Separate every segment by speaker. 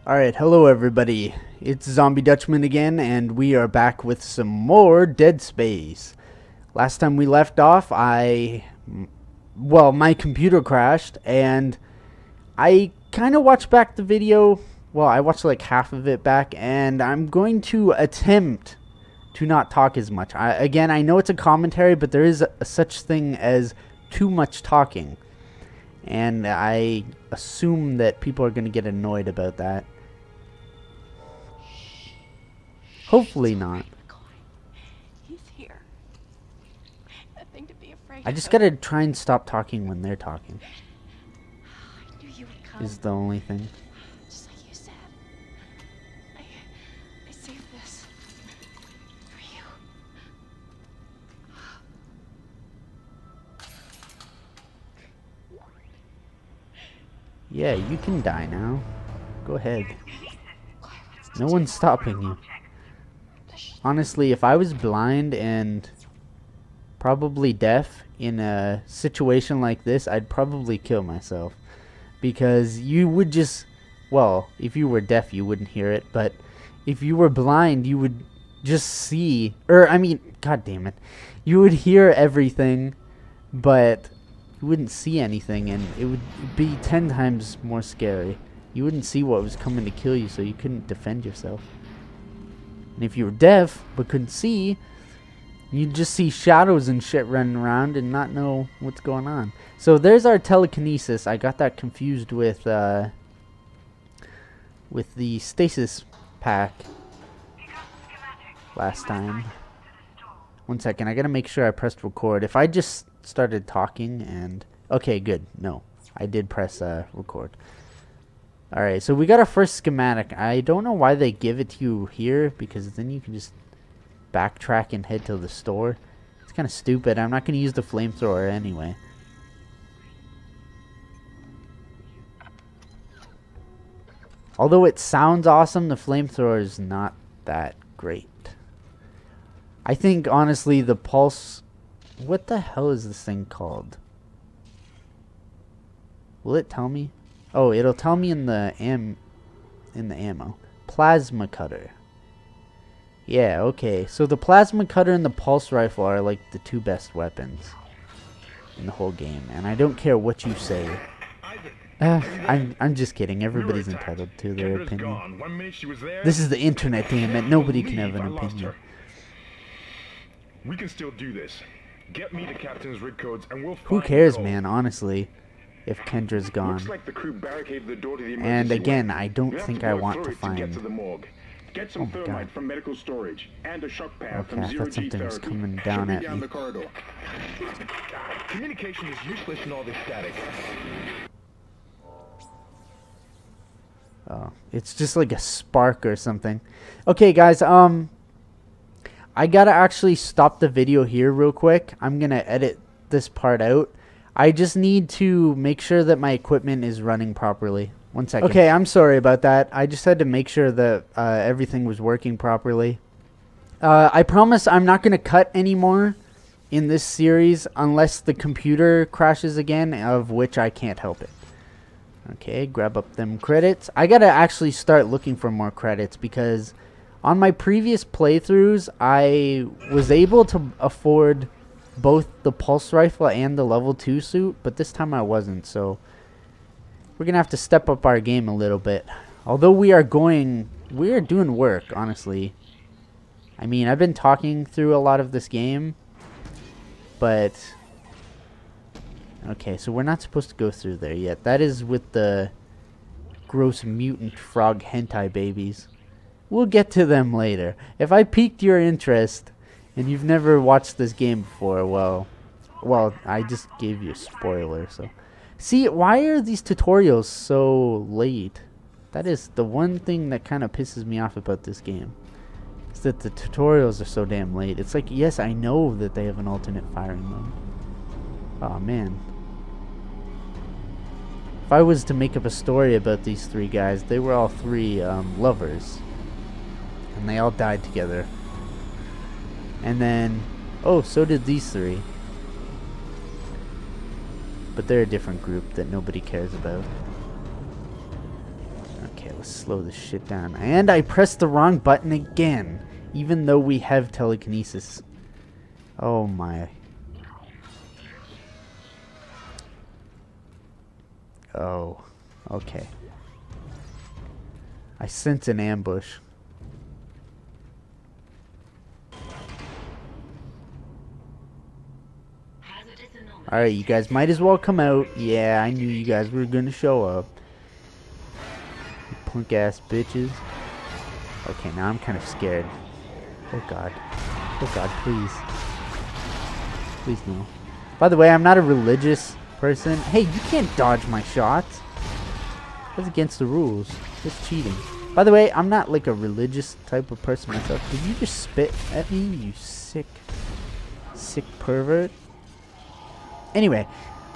Speaker 1: Alright, hello everybody. It's Zombie Dutchman again, and we are back with some more Dead Space. Last time we left off, my computer crashed, and I kind of watched back the video. Well, I watched like half of it back, and I'm going to attempt to not talk as much. Again, I know it's a commentary, but there is a such thing as too much talking. And I assume that people are going to get annoyed about that. Hopefully not.
Speaker 2: He's here. Nothing to be afraid
Speaker 1: I just
Speaker 2: of.
Speaker 1: gotta try and stop talking when they're talking.
Speaker 2: I knew you would come.
Speaker 1: Is the only thing.
Speaker 2: Just like you said. I saved this for you.
Speaker 1: Yeah, you can die now. Go ahead. No one's stopping you. Honestly, if I was blind and probably deaf in a situation like this, I'd probably kill myself. Because you would just... Well, if you were deaf, you wouldn't hear it. But if you were blind, you would just see... God damn it. You would hear everything, but you wouldn't see anything. And it would be 10 times more scary. You wouldn't see what was coming to kill you, so you couldn't defend yourself. And if you were deaf but couldn't see, you'd just see shadows and shit running around and not know what's going on. So there's our telekinesis. I got that confused with the stasis pack last time. One second, I gotta make sure I pressed record. If I just started talking and... Okay, good. No, I did press record. Alright, so we got our first schematic. I don't know why they give it to you here, because then you can just backtrack and head to the store. It's kind of stupid. I'm not going to use the flamethrower anyway. Although it sounds awesome, the flamethrower is not that great. I think, honestly, the pulse... What the hell is this thing called? Will it tell me? Oh, it'll tell me in the ammo. Plasma cutter. Yeah, okay. So the plasma cutter and the pulse rifle are like the two best weapons in the whole game, and I don't care what you say. I'm just kidding. Everybody's entitled to their opinion. This is the internet, damn it. Nobody can have an opinion.
Speaker 3: We can still do this. Get me the captain's rig codes and we'll
Speaker 1: Who cares, man, honestly, if Kendra's gone.
Speaker 3: Looks like the crew barricaded the door to the
Speaker 1: And
Speaker 3: emergency
Speaker 1: again,
Speaker 3: wing.
Speaker 1: I don't
Speaker 3: We have
Speaker 1: think
Speaker 3: to
Speaker 1: I
Speaker 3: go
Speaker 1: want
Speaker 3: through
Speaker 1: to
Speaker 3: it
Speaker 1: find...
Speaker 3: get to the morgue. Get some
Speaker 1: Oh my
Speaker 3: thermite
Speaker 1: God.
Speaker 3: from medical storage and a shock pad
Speaker 1: Okay,
Speaker 3: from
Speaker 1: I
Speaker 3: zero
Speaker 1: thought
Speaker 3: G
Speaker 1: something was
Speaker 3: therapy.
Speaker 1: coming down
Speaker 3: Should
Speaker 1: at
Speaker 3: be down
Speaker 1: me.
Speaker 3: the corridor. Communication is useless in all this static.
Speaker 1: Oh, it's just like a spark or something. Okay, guys, I gotta actually stop the video here real quick. I'm gonna edit this part out. I just need to make sure that my equipment is running properly. 1 second. Okay, I'm sorry about that. I just had to make sure that everything was working properly. I promise I'm not gonna cut anymore in this series unless the computer crashes again, of which I can't help it. Okay, grab up them credits. I gotta actually start looking for more credits because on my previous playthroughs, I was able to afford both the pulse rifle and the level 2 suit, but this time I wasn't, so we're gonna have to step up our game a little bit. Although we are doing work, honestly. I mean, I've been talking through a lot of this game, but... Okay, so we're not supposed to go through there yet. That is with the gross mutant frog hentai babies. We'll get to them later. If I piqued your interest and you've never watched this game before, well, I just gave you a spoiler, so... See, why are these tutorials so late? That is the one thing that kind of pisses me off about this game. Is that the tutorials are so damn late. It's like, yes, I know that they have an alternate firing mode. Oh man. If I was to make up a story about these three guys, they were all three lovers. And they all died together. And then, oh, so did these three. But they're a different group that nobody cares about. Okay, let's slow this shit down. And I pressed the wrong button again, even though we have telekinesis. Oh my. Oh, okay. I sense an ambush. Alright, you guys might as well come out. Yeah, I knew you guys were gonna show up. You punk ass bitches. Okay, now I'm kind of scared. Oh god. Oh god, please. Please no. By the way, I'm not a religious person. Hey, you can't dodge my shots. That's against the rules. That's cheating. By the way, I'm not like a religious type of person myself. Did you just spit at me, you sick pervert? Anyway,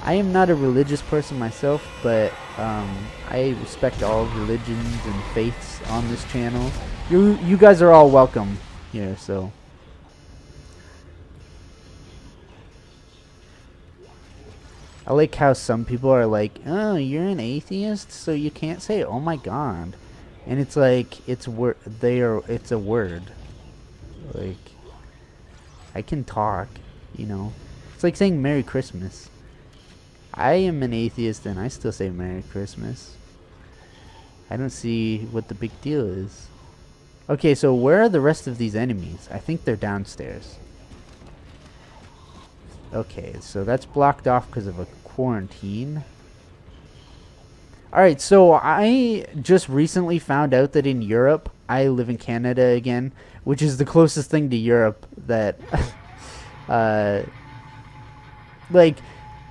Speaker 1: I am not a religious person myself, but I respect all religions and faiths on this channel. You guys are all welcome here, so. I like how some people are like, oh, you're an atheist, so you can't say, oh my god. And it's like, it's a word. Like, I can talk, you know. It's like saying Merry Christmas. I am an atheist and I still say Merry Christmas. I don't see what the big deal is. Okay, so where are the rest of these enemies? I think they're downstairs. Okay, so that's blocked off because of a quarantine. Alright, so I just recently found out that in Europe, I live in Canada again, which is the closest thing to Europe that... like,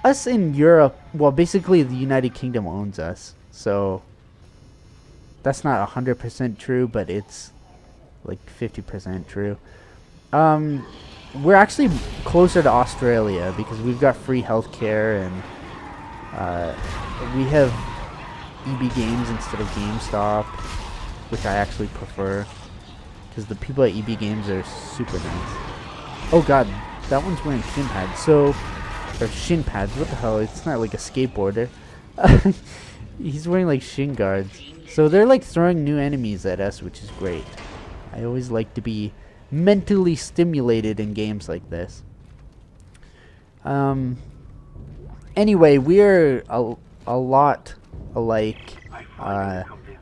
Speaker 1: us in Europe, well, basically the United Kingdom owns us, so... That's not 100% true, but it's like 50% true. We're actually closer to Australia because we've got free healthcare and we have EB Games instead of GameStop, which I actually prefer because the people at EB Games are super nice. Oh god, that one's wearing shin pads. So, or shin pads. What the hell? It's not like a skateboarder. He's wearing like shin guards. So they're like throwing new enemies at us, which is great. I always like to be mentally stimulated in games like this. Anyway, we're a lot alike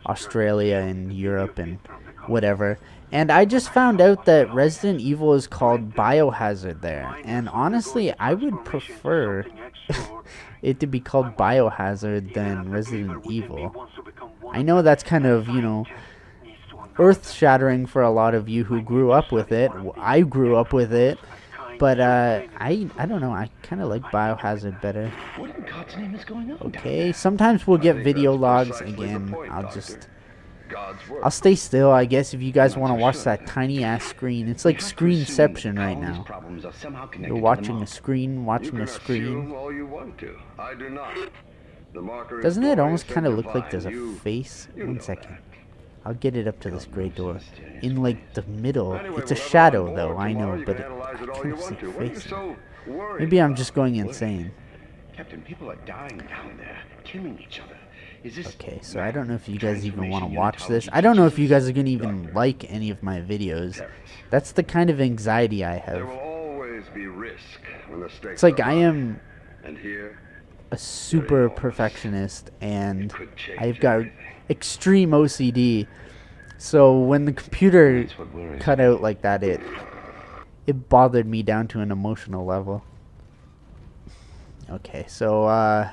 Speaker 1: Australia and Europe and whatever. And I just found out that Resident Evil is called Biohazard there. And honestly, I would prefer it to be called Biohazard than Resident Evil. I know that's kind of, you know, earth-shattering for a lot of you who grew up with it. I grew up with it. But, I don't know. I kind of like Biohazard better. Okay, sometimes we'll get video logs. Again, I'll stay still, I guess, if you guys want to watch that tiny-ass screen. It's like Screenception right now. You're watching a screen, watching a screen. Doesn't it almost kind of look like there's a face? 1 second. I'll get it up to this gray door. In, like, the middle. It's a shadow, though, I know, but I can't see the face. Maybe I'm just going insane.
Speaker 4: Captain, people are dying down there, killing each other.
Speaker 1: Okay, so I don't know if you guys even want to watch this. I don't know if you guys are going to even like any of my videos. That's the kind of anxiety I have. It's like I am a super perfectionist and I've got extreme OCD. So when the computer cut out like that, it bothered me down to an emotional level. Okay, so I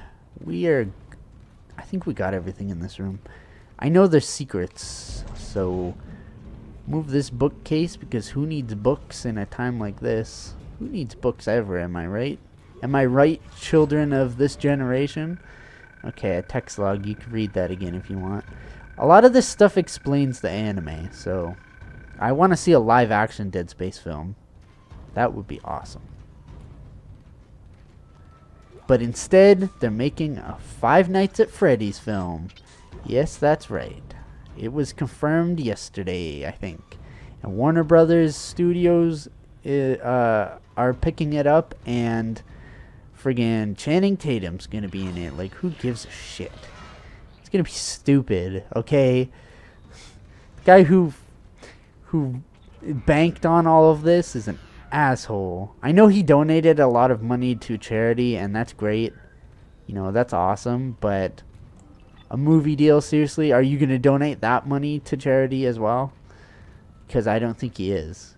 Speaker 1: think we got everything in this room. I know there's secrets, so move this bookcase because who needs books in a time like this? Who needs books ever, am I right? Am I right, children of this generation? Okay, a text log. You can read that again if you want. A lot of this stuff explains the anime, so I want to see a live-action Dead Space film. That would be awesome. But instead, they're making a Five Nights at Freddy's film. Yes, that's right. It was confirmed yesterday, I think. And Warner Brothers Studios are picking it up, and friggin' Channing Tatum's gonna be in it. Like, who gives a shit? It's gonna be stupid, okay? The guy who banked on all of this is an asshole. I know he donated a lot of money to charity, and that's great. You know, that's awesome, but a movie deal, seriously? Are you gonna donate that money to charity as well? Because I don't think he is.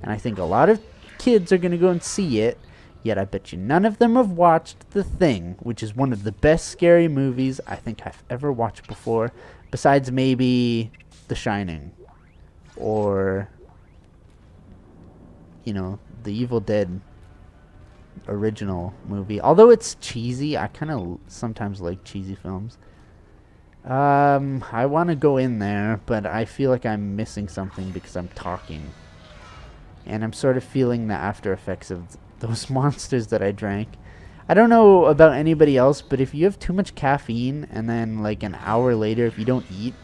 Speaker 1: And I think a lot of kids are gonna go and see it, yet I bet you none of them have watched The Thing, which is one of the best scary movies I think I've ever watched before, besides maybe The Shining, or, you know, the Evil Dead original movie. Although it's cheesy, I kind of sometimes like cheesy films. I want to go in there, but I feel like I'm missing something because I'm talking. And I'm sort of feeling the after effects of those monsters that I drank. I don't know about anybody else, but if you have too much caffeine and then like an hour later if you don't eat,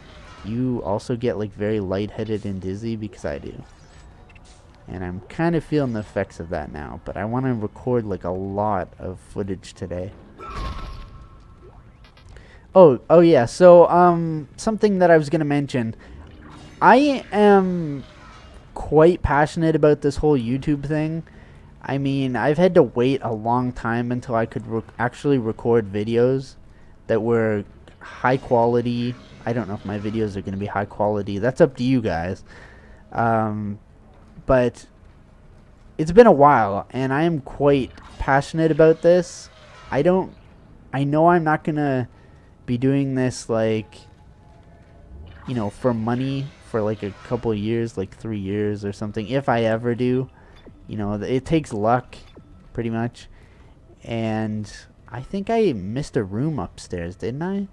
Speaker 1: you also get like very lightheaded and dizzy, because I do. And I'm kind of feeling the effects of that now, but I want to record like a lot of footage today. Oh yeah, so something that I was going to mention. I am quite passionate about this whole YouTube thing. I mean, I've had to wait a long time until I could actually record videos that were high quality. I don't know if my videos are going to be high quality. That's up to you guys. But it's been a while, and I am quite passionate about this. I know I'm not going to be doing this, like, you know, for money for like a couple of years, like 3 years or something, if I ever do. You know, it takes luck, pretty much. And I think I missed a room upstairs, didn't I?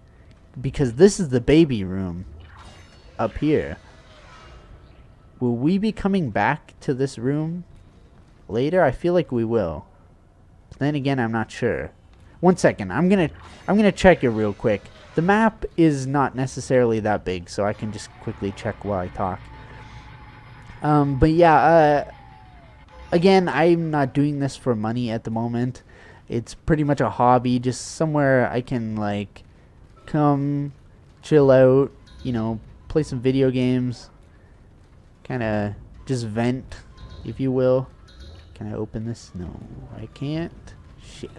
Speaker 1: Because this is the baby room up here. Will we be coming back to this room later? I feel like we will. But then again, I'm not sure. 1 second. I'm gonna check it real quick. The map is not necessarily that big, so I can just quickly check while I talk. But yeah, again, I'm not doing this for money at the moment. It's pretty much a hobby, just somewhere I can like come chill out, you know, play some video games, kind of just vent, if you will. Can I open this? No, I can't. Shit.